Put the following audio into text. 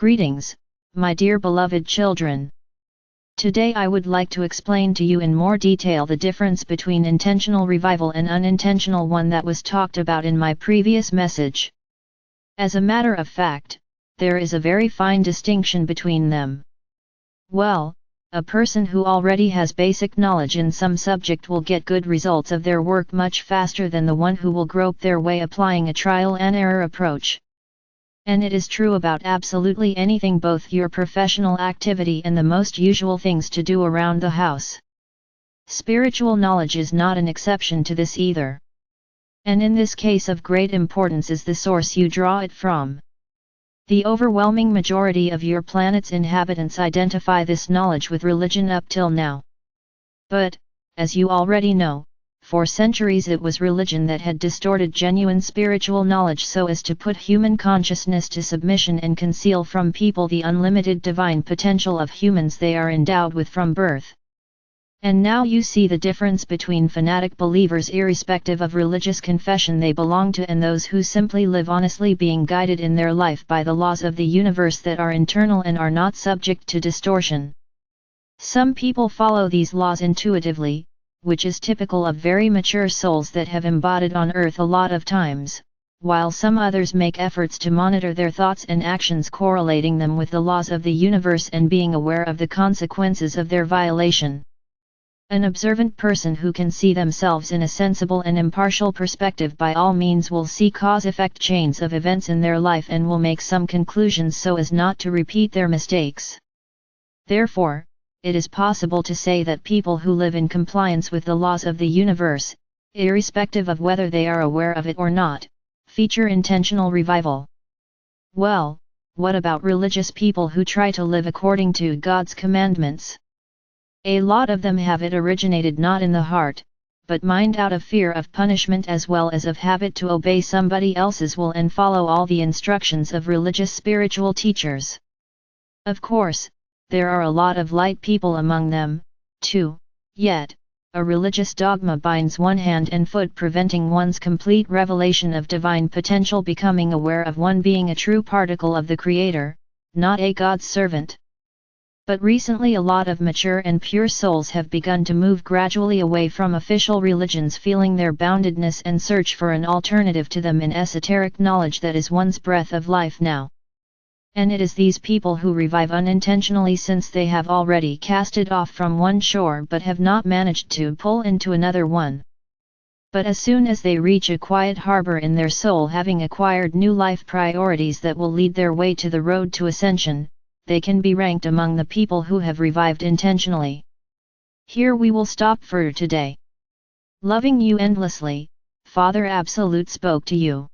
Greetings, my dear beloved children. Today I would like to explain to you in more detail the difference between intentional revival and unintentional one that was talked about in my previous message. As a matter of fact, there is a very fine distinction between them. Well, a person who already has basic knowledge in some subject will get good results of their work much faster than the one who will grope their way applying a trial and error approach. And it is true about absolutely anything, both your professional activity and the most usual things to do around the house. Spiritual knowledge is not an exception to this either. And in this case of great importance is the source you draw it from. The overwhelming majority of your planet's inhabitants identify this knowledge with religion up till now. But, as you already know, for centuries it was religion that had distorted genuine spiritual knowledge so as to put human consciousness to submission and conceal from people the unlimited divine potential of humans they are endowed with from birth. And now you see the difference between fanatic believers irrespective of religious confession they belong to and those who simply live honestly, being guided in their life by the laws of the universe that are internal and are not subject to distortion. Some people follow these laws intuitively, which is typical of very mature souls that have embodied on earth a lot of times, while some others make efforts to monitor their thoughts and actions, correlating them with the laws of the universe and being aware of the consequences of their violation. An observant person who can see themselves in a sensible and impartial perspective by all means will see cause-effect chains of events in their life and will make some conclusions so as not to repeat their mistakes. Therefore, it is possible to say that people who live in compliance with the laws of the universe, irrespective of whether they are aware of it or not, feature intentional revival. Well, what about religious people who try to live according to God's commandments? A lot of them have it originated not in the heart, but mind, out of fear of punishment as well as of habit to obey somebody else's will and follow all the instructions of religious spiritual teachers. Of course, there are a lot of light people among them, too, yet, a religious dogma binds one hand and foot, preventing one's complete revelation of divine potential, becoming aware of one being a true particle of the Creator, not a God's servant. But recently a lot of mature and pure souls have begun to move gradually away from official religions, feeling their boundedness and search for an alternative to them in esoteric knowledge that is one's breath of life now. And it is these people who revive unintentionally, since they have already casted off from one shore but have not managed to pull into another one. But as soon as they reach a quiet harbor in their soul, having acquired new life priorities that will lead their way to the road to ascension, they can be ranked among the people who have revived intentionally. Here we will stop for today. Loving you endlessly, Father Absolute spoke to you.